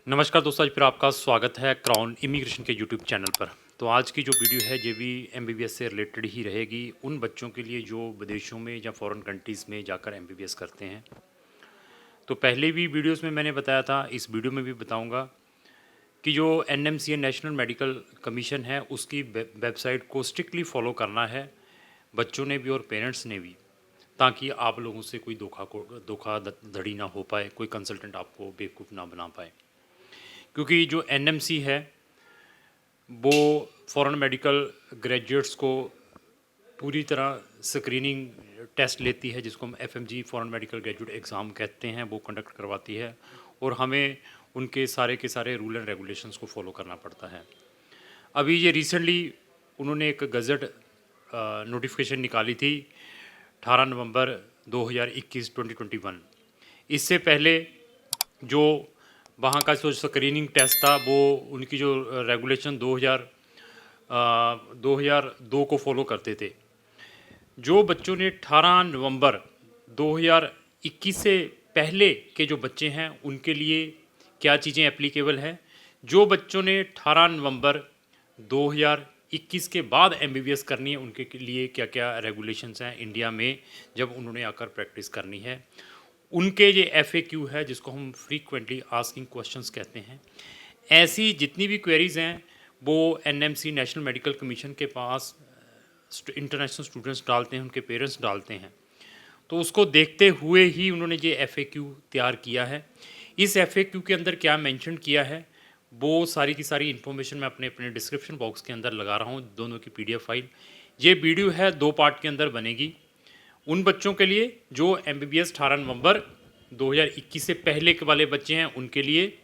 नमस्कार दोस्तों, आज फिर आपका स्वागत है क्राउन इमिग्रेशन के यूट्यूब चैनल पर। तो आज की जो वीडियो है ये भी एमबीबीएस से रिलेटेड ही रहेगी, उन बच्चों के लिए जो विदेशों में या फॉरेन कंट्रीज़ में जाकर एमबीबीएस करते हैं। तो पहले भी वीडियोस में मैंने बताया था, इस वीडियो में भी बताऊंगा कि जो एनएमसी नेशनल मेडिकल कमीशन है उसकी वेबसाइट को स्ट्रिक्टली फॉलो करना है, बच्चों ने भी और पेरेंट्स ने भी, ताकि आप लोगों से कोई धोखाधड़ी ना हो पाए, कोई कंसल्टेंट आपको बेवकूफ़ ना बना पाए। क्योंकि जो एनएमसी है वो फॉरेन मेडिकल ग्रेजुएट्स को पूरी तरह स्क्रीनिंग टेस्ट लेती है, जिसको हम FMG foreign medical graduate exam कहते हैं, वो कंडक्ट करवाती है और हमें उनके सारे के सारे रूल एंड रेगुलेशंस को फॉलो करना पड़ता है। अभी ये रिसेंटली उन्होंने एक गज़ट नोटिफिकेशन निकाली थी 18 नवंबर 2021 2021। इससे पहले जो वहाँ का जो स्क्रीनिंग टेस्ट था वो उनकी जो रेगुलेशन 2002 को फॉलो करते थे। जो बच्चों ने 18 नवंबर 2021 से पहले के जो बच्चे हैं उनके लिए क्या चीज़ें एप्लीकेबल है, जो बच्चों ने 18 नवंबर 2021 के बाद एमबीबीएस करनी है उनके लिए क्या क्या रेगुलेशंस हैं इंडिया में जब उन्होंने आकर प्रैक्टिस करनी है, उनके ये FAQ है जिसको हम फ्रीक्वेंटली आस्किंग क्वेश्चंस कहते हैं। ऐसी जितनी भी क्वेरीज़ हैं वो एनएमसी नेशनल मेडिकल कमीशन के पास इंटरनेशनल स्टूडेंट्स डालते हैं, उनके पेरेंट्स डालते हैं, तो उसको देखते हुए ही उन्होंने ये FAQ तैयार किया है। इस FAQ के अंदर क्या मेंशन किया है वो सारी की सारी इन्फॉर्मेशन मैं अपने अपने डिस्क्रिप्शन बॉक्स के अंदर लगा रहा हूँ, दोनों की PDF फाइल। ये वीडियो है 2 पार्ट के अंदर बनेगी। उन बच्चों के लिए जो एमबीबीएस 18 नवंबर 2021 से पहले के वाले बच्चे हैं उनके लिए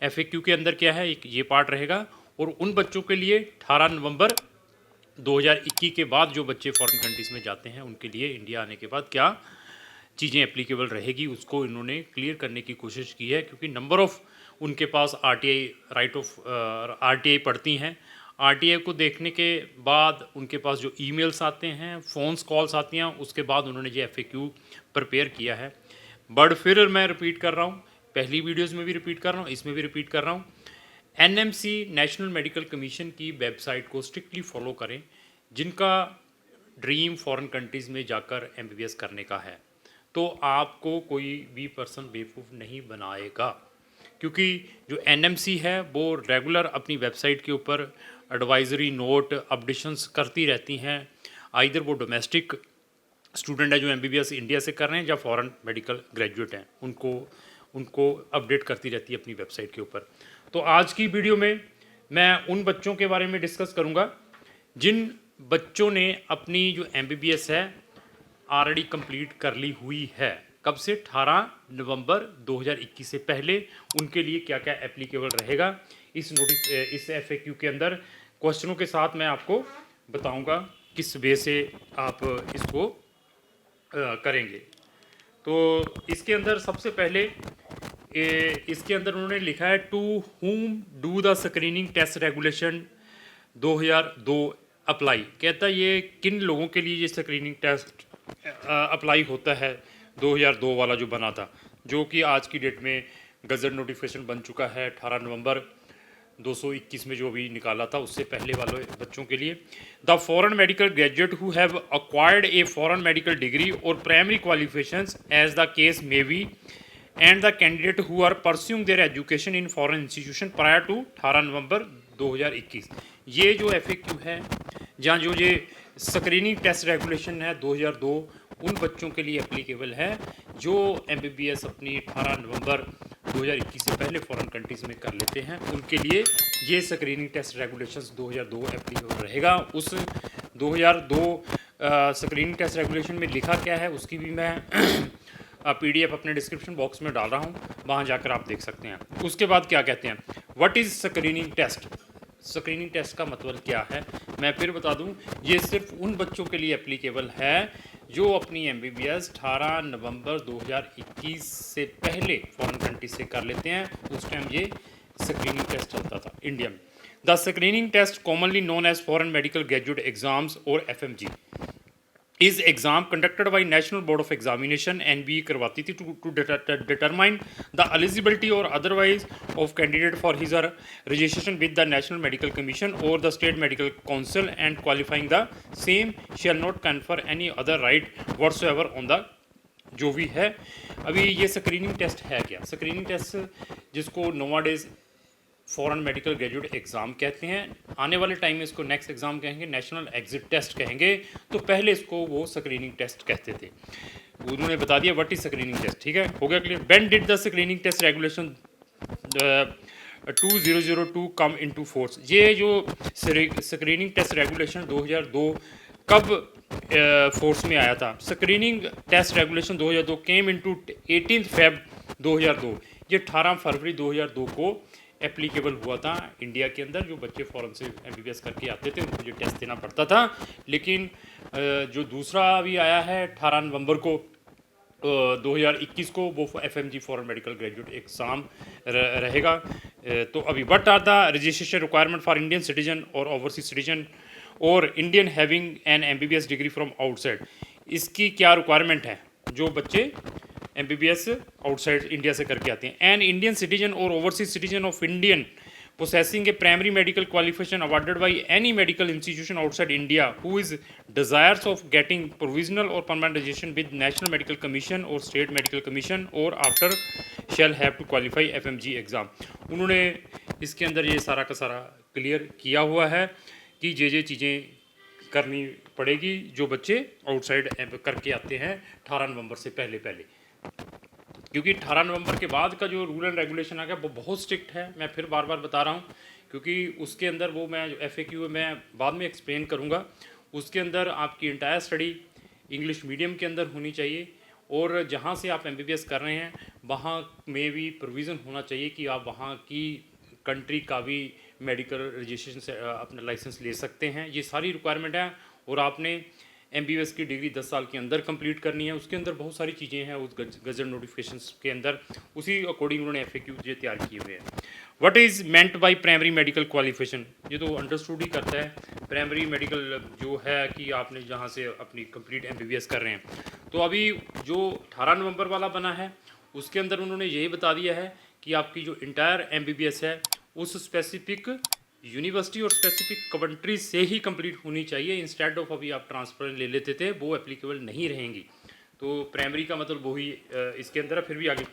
FAQ के अंदर क्या है, एक ये पार्ट रहेगा। और उन बच्चों के लिए 18 नवंबर 2021 के बाद जो बच्चे फॉरेन कंट्रीज़ में जाते हैं उनके लिए इंडिया आने के बाद क्या चीज़ें एप्लीकेबल रहेगी उसको इन्होंने क्लियर करने की कोशिश की है। क्योंकि नंबर ऑफ़ उनके पास RTI पढ़ती हैं, RTI को देखने के बाद उनके पास जो ईमेल्स आते हैं, फ़ोन्स कॉल्स आती हैं, उसके बाद उन्होंने ये FAQ प्रिपेयर किया है। बट फिर मैं रिपीट कर रहा हूँ, पहली वीडियोज़ में भी रिपीट कर रहा हूँ, इसमें भी रिपीट कर रहा हूँ, एनएमसी नेशनल मेडिकल कमीशन की वेबसाइट को स्ट्रिक्टली फॉलो करें जिनका ड्रीम फॉरेन कंट्रीज़ में जाकर एमबीबीएस करने का है। तो आपको कोई भी पर्सन बेवकूफ़ नहीं बनाएगा, क्योंकि जो एनएमसी है वो रेगुलर अपनी वेबसाइट के ऊपर एडवाइजरी नोट अपडेशंस करती रहती हैं। आइदर वो डोमेस्टिक स्टूडेंट है जो एमबीबीएस इंडिया से कर रहे हैं या फॉरेन मेडिकल ग्रेजुएट हैं, उनको अपडेट करती रहती है अपनी वेबसाइट के ऊपर। तो आज की वीडियो में मैं उन बच्चों के बारे में डिस्कस करूंगा जिन बच्चों ने अपनी जो एमबीबीएस है ऑलरेडी कंप्लीट कर ली हुई है। कब से? 18 नवंबर 2021 से पहले उनके लिए क्या क्या एप्लीकेबल रहेगा इस FAQ के अंदर क्वेश्चनों के साथ मैं आपको बताऊंगा किस वे से आप इसको करेंगे। तो इसके अंदर सबसे पहले इसके अंदर उन्होंने लिखा है to whom do the screening test regulation 2002 apply. कहता है ये किन लोगों के लिए ये स्क्रीनिंग टेस्ट अप्लाई होता है 2002 वाला जो बना था, जो कि आज की डेट में गज़ट नोटिफिकेशन बन चुका है 18 नवंबर 221 में जो भी निकाला था उससे पहले वाले बच्चों के लिए। The foreign medical graduate who have acquired a foreign medical degree और primary qualifications as the case may be and the candidate who are pursuing their education in foreign institution prior to 18 November 2021। ये जो FAQ है जहाँ जो ये screening test regulation है 2002 उन बच्चों के लिए एप्लीकेबल है जो एमबीबीएस अपनी 18 नवंबर 2021 से पहले फॉरेन कंट्रीज़ में कर लेते हैं, उनके लिए ये स्क्रीनिंग टेस्ट रेगुलेशंस 2002 एप्लीकेबल रहेगा। उस 2002 स्क्रीनिंग टेस्ट रेगुलेशन में लिखा क्या है उसकी भी मैं PDF अपने डिस्क्रिप्शन बॉक्स में डाल रहा हूँ, वहाँ जाकर आप देख सकते हैं। उसके बाद क्या कहते हैं, what is screening test. Screening test का मतलब क्या है मैं फिर बता दूं, ये सिर्फ उन बच्चों के लिए एप्लीकेबल है जो अपनी एमबीबीएस 18 नवंबर 2021 से पहले फॉरेन कंट्री से कर लेते हैं। उस टाइम ये स्क्रीनिंग टेस्ट चलता था इंडिया में। The screening test commonly known as foreign medical graduate exams और FMG। Is exam conducted by National Board of Examination NBE करवाती थी टू डिटरमाइन द एलिजिबिलिटी और otherwise of candidate for his registration with the National Medical Commission और the State Medical Council and qualifying the same shall not confer any other right whatsoever on the जो भी है। अभी ये screening test है क्या? Screening test जिसको नोवाडेज foreign medical graduate exam कहते हैं, आने वाले टाइम में इसको नेक्स्ट एग्ज़ाम कहेंगे, नेशनल एग्जिट टेस्ट कहेंगे। तो पहले इसको वो स्क्रीनिंग टेस्ट कहते थे। उन्होंने बता दिया व्हाट इज स्क्रीनिंग टेस्ट। ठीक है, हो गया clear. When did the screening test regulation 2002 come into force? ये जो स्क्रीनिंग टेस्ट रेगुलेशन 2002 कब फोर्स में आया था? Screening test regulation 2002 came into 18 Feb 2002। ये 18 फरवरी 2002 को एप्लीकेबल हुआ था इंडिया के अंदर। जो बच्चे फ़ॉरेन से MBBS करके आते थे उनको ये टेस्ट देना पड़ता था। लेकिन जो दूसरा अभी आया है 18 नवंबर को 2021 को, वो FMG foreign medical graduate exam रहेगा। तो अभी what are the registration requirement for Indian citizen और ओवरसीज सिटीजन और Indian having an MBBS degree from outside? इसकी क्या रिक्वायरमेंट है? जो बच्चे MBBS आउटसाइड इंडिया से करके आते हैं। एन इंडियन सिटीजन और overseas citizen of Indian possessing a primary medical qualification awarded by any medical institution outside India who is desirous of getting provisional or permanent registration with National Medical Commission or State Medical Commission or after shall have to qualify FMG exam। उन्होंने इसके अंदर ये सारा का सारा clear किया हुआ है कि ये चीज़ें करनी पड़ेगी जो बच्चे आउटसाइड करके आते हैं 18 नवंबर से पहले। क्योंकि 18 नवंबर के बाद का जो रूल एंड रेगुलेशन आ गया वो बहुत स्ट्रिक्ट है। मैं फिर बार बार बता रहा हूँ क्योंकि उसके अंदर वो मैं FAQ मैं बाद में एक्सप्लेन करूँगा। उसके अंदर आपकी इंटायर स्टडी इंग्लिश मीडियम के अंदर होनी चाहिए और जहाँ से आप MBBS कर रहे हैं वहाँ में भी प्रोविज़न होना चाहिए कि आप वहाँ की कंट्री का भी मेडिकल रजिस्ट्रेशन से अपना लाइसेंस ले सकते हैं। ये सारी रिक्वायरमेंट है और आपने MBBS की डिग्री 10 साल के अंदर कंप्लीट करनी है। उसके अंदर बहुत सारी चीज़ें हैं उस गजट नोटिफिकेशंस के अंदर, उसी अकॉर्डिंग उन्होंने FAQ ये तैयार किए हुए हैं। What is meant by primary medical qualification? ये तो अंडरस्टूड ही करता है प्राइमरी मेडिकल जो है कि आपने जहाँ से अपनी कंप्लीट MBBS कर रहे हैं। तो अभी जो 18 नवंबर वाला बना है उसके अंदर उन्होंने यही बता दिया है कि आपकी जो इंटायर MBBS है उस स्पेसिफिक यूनिवर्सिटी और स्पेसिफिक कंट्री से ही कंप्लीट होनी चाहिए। इंस्टेड ऑफ अभी आप ट्रांसफर ले लेते थे, वो एप्लीकेबल नहीं रहेंगी। तो प्राइमरी का मतलब वही इसके अंदर है। फिर भी आगे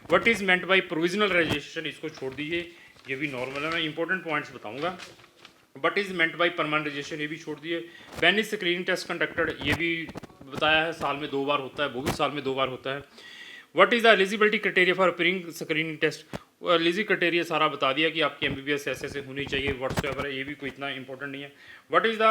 what is meant by provisional registration, इसको छोड़ दीजिए, ये भी नॉर्मल है। मैं इंपॉर्टेंट पॉइंट्स बताऊंगा। What is meant by permanent registration, ये भी छोड़ दिए। When is screening test conducted, ये भी बताया है साल में 2 बार होता है, वो भी साल में 2 बार होता है। What is the eligibility criteria for appearing screening test, eligibility criteria सारा बता दिया कि आपकी MBBS ऐसे होनी चाहिए व्हाट्सएवर है, ये भी कोई इतना इंपॉर्टेंट नहीं है। What is the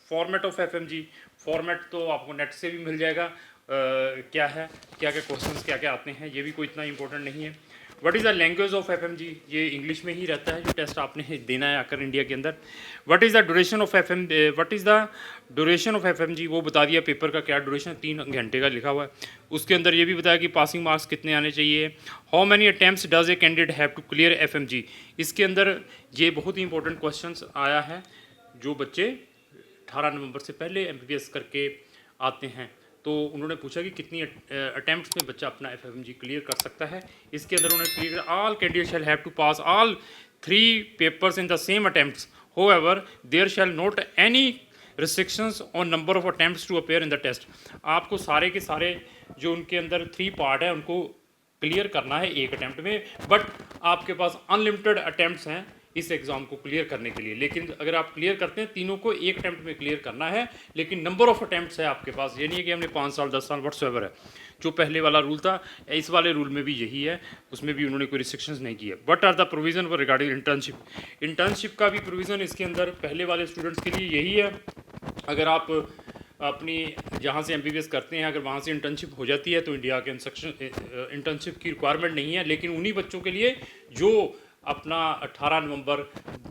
format of FMG, format तो आपको नेट से भी मिल जाएगा। क्या है, क्या क्या क्वेश्चंस क्या क्या आते हैं, ये भी कोई इतना इंपॉर्टेंट नहीं है। What is the language of FMG, ये इंग्लिश में ही रहता है जो टेस्ट आपने देना है आकर इंडिया के अंदर। What is the duration of what is the duration of FMG, वो बता दिया पेपर का क्या ड्यूरेशन, 3 घंटे का लिखा हुआ है। उसके अंदर ये भी बताया कि पासिंग मार्क्स कितने आने चाहिए। How many attempts does a candidate have to clear FMG, इसके अंदर ये बहुत ही इंपॉर्टेंट क्वेश्चन आया है जो बच्चे 18 नवंबर से पहले MBBS करके आते हैं। तो उन्होंने पूछा कि कितनी अटैम्प्ट्स में बच्चा अपना FMG क्लियर कर सकता है। इसके अंदर उन्होंने clear all candidate shall have to pass all 3 papers in the same attempts, however there shall not any restrictions on number of attempts to appear in the test. आपको सारे के सारे जो उनके अंदर 3 पार्ट है उनको क्लियर करना है एक अटैम्प्ट में, बट आपके पास अनलिमिटेड अटैम्प्ट्स हैं इस एग्ज़ाम को क्लियर करने के लिए। लेकिन अगर आप क्लियर करते हैं तीनों को एक अटैम्प्ट में क्लियर करना है, लेकिन नंबर ऑफ अटैम्प्ट्स है आपके पास। ये नहीं है कि हमने 5 साल 10 साल व्हाट्सएवर है जो पहले वाला रूल था, इस वाले रूल में भी यही है, उसमें भी उन्होंने कोई रिस्ट्रिक्शंस नहीं की है। What are the provision for regarding internship, internship का भी प्रोविज़न इसके अंदर पहले वाले स्टूडेंट्स के लिए यही है। अगर आप अपनी जहाँ से MBBS करते हैं अगर वहाँ से इंटर्नशिप हो जाती है तो इंडिया के इंटर्नशिप की रिक्वायरमेंट नहीं है। लेकिन उन्हीं बच्चों के लिए जो अपना 18 नवंबर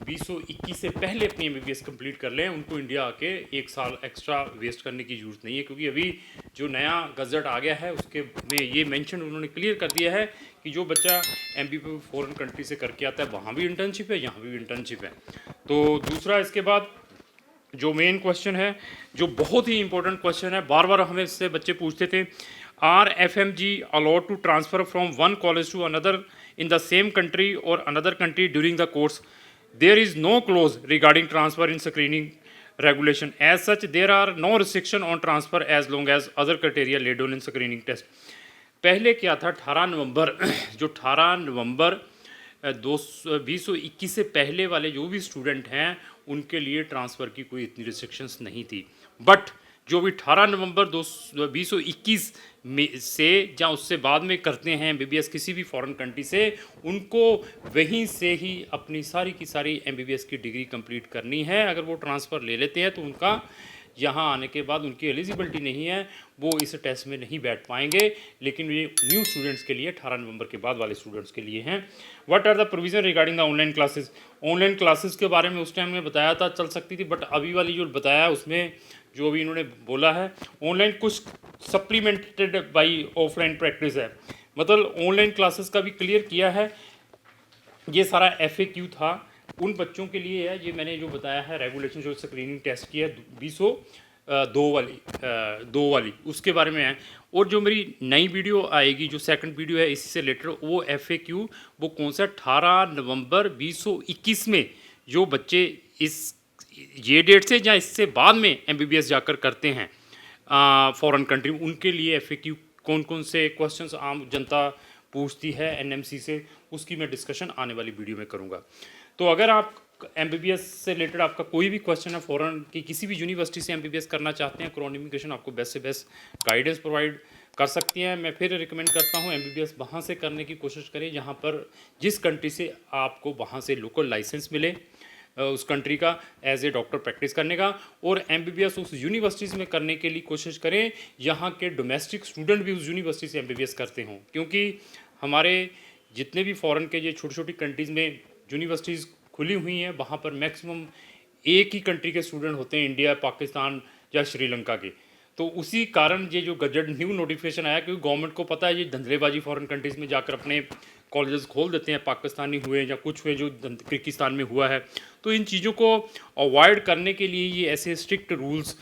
2021 से पहले अपनी MBBS कंप्लीट कर लें, उनको इंडिया आके 1 साल एक्स्ट्रा वेस्ट करने की ज़रूरत नहीं है। क्योंकि अभी जो नया गज़ट आ गया है उसके में ये मेंशन उन्होंने क्लियर कर दिया है कि जो बच्चा MBBS फॉरेन कंट्री से करके आता है वहाँ भी इंटर्नशिप है, यहाँ भी इंटर्नशिप है। तो दूसरा इसके बाद जो मेन क्वेश्चन है, जो बहुत ही इंपॉर्टेंट क्वेश्चन है, बार बार हमें इससे बच्चे पूछते थे, are FMG allowed to transfer from one college to another in the same country और another country during the course? There is no clause regarding transfer in screening regulation. As such, there are no restriction on transfer as long as other criteria laid down in screening test. पहले क्या था, 18 नवंबर जो 18 November 2021 से पहले वाले जो भी student हैं उनके लिए ट्रांसफ़र की कोई इतनी रिस्ट्रिक्शंस नहीं थी। बट जो भी 18 नवंबर 2021 में से या उससे बाद में करते हैं MBBS किसी भी फॉरेन कंट्री से, उनको वहीं से ही अपनी सारी की सारी MBBS की डिग्री कंप्लीट करनी है। अगर वो ट्रांसफ़र ले लेते हैं तो उनका यहाँ आने के बाद उनकी एलिजिबिलिटी नहीं है, वो इस टेस्ट में नहीं बैठ पाएंगे। लेकिन ये न्यू स्टूडेंट्स के लिए 18 नवंबर के बाद वाले स्टूडेंट्स के लिए हैं। What are the provision regarding the online classes? Online classes के बारे में उस टाइम में बताया था चल सकती थी, बट अभी वाली जो बताया उसमें जो भी इन्होंने बोला है, ऑनलाइन कुछ सप्लीमेंटेड बाई ऑफलाइन प्रैक्टिस है। मतलब ऑनलाइन क्लासेस का भी क्लियर किया है। ये सारा FAQ था उन बच्चों के लिए है। ये मैंने जो बताया है रेगुलेशन जो स्क्रीनिंग टेस्ट की है 2 वाली उसके बारे में है। और जो मेरी नई वीडियो आएगी, जो सेकंड वीडियो है इसी से रिलेटेड, वो FAQ वो कौन सा 18 नवंबर 2021 में जो बच्चे ये डेट से या इससे बाद में MBBS जाकर करते हैं फॉरेन कंट्री, उनके लिए FAQ कौन कौन से क्वेश्चंस आम जनता पूछती है NMC से, उसकी मैं डिस्कशन आने वाली वीडियो में करूँगा। तो अगर आप MBBS से रिलेटेड आपका कोई भी क्वेश्चन है, फॉरेन की किसी भी यूनिवर्सिटी से MBBS करना चाहते हैं, क्राउन इमिग्रेशन आपको बेस्ट से बेस्ट गाइडेंस प्रोवाइड कर सकती है। मैं फिर रिकमेंड करता हूँ MBBS वहाँ से करने की कोशिश करें जहाँ पर जिस कंट्री से आपको वहाँ से लोकल लाइसेंस मिले उस कंट्री का एज ए डॉक्टर प्रैक्टिस करने का, और MBBS उस यूनिवर्सिटीज़ में करने के लिए कोशिश करें यहाँ के डोमेस्टिक स्टूडेंट भी उस यूनिवर्सिटी से MBBS करते हों। क्योंकि हमारे जितने भी फॉरेन के ये छोटी छोटी कंट्रीज़ में यूनिवर्सिटीज़ खुली हुई हैं, वहाँ पर मैक्सिमम एक ही कंट्री के स्टूडेंट होते हैं, इंडिया, पाकिस्तान या श्रीलंका के। तो उसी कारण ये जो गजट न्यू नोटिफिकेशन आया, क्योंकि गवर्नमेंट को पता है ये धंधलेबाजी फॉरेन कंट्रीज़ में जाकर अपने कॉलेजेस खोल देते हैं, पाकिस्तानी हुए या कुछ हुए जो किर्गिस्तान में हुआ है। तो इन चीज़ों को अवॉइड करने के लिए ये ऐसे स्ट्रिक्ट रूल्स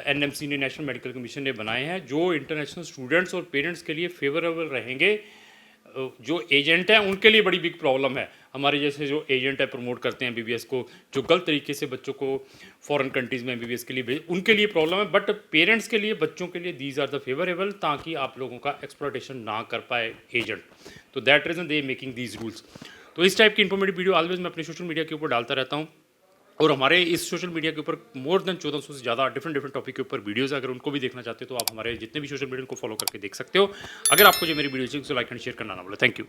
NMC ने, नेशनल मेडिकल कमीशन ने बनाए हैं, जो इंटरनेशनल स्टूडेंट्स और पेरेंट्स के लिए फेवरेबल रहेंगे। जो एजेंट हैं उनके लिए बड़ी बिग प्रॉब्लम है, हमारे जैसे जो एजेंट है प्रमोट करते हैं MBBS को, जो गलत तरीके से बच्चों को फॉरेन कंट्रीज़ में MBBS के लिए भेज, उनके लिए प्रॉब्लम है। बट पेरेंट्स के लिए, बच्चों के लिए दीज आर द फेवरेबल, ताकि आप लोगों का एक्सप्लॉयटेशन ना कर पाए एजेंट। तो that reason they making these rules. तो इस टाइप की इन्फॉर्मेटिव वीडियो ऑलवेज मैं अपने सोशल मीडिया के ऊपर डालता रहता हूँ, और हमारे इस सोशल मीडिया के ऊपर मोर देन 1400 से ज़्यादा डिफरेंट टॉपिक के ऊपर वीडियोस, अगर उनको भी देखना चाहते हो तो आप हमारे जितने भी सोशल मीडिया को फॉलो करके देख सकते हो। अगर आपको जो मेरी वीडियो चाहिए तो लाइक एंड शेयर करना ना भूलें। Thank you.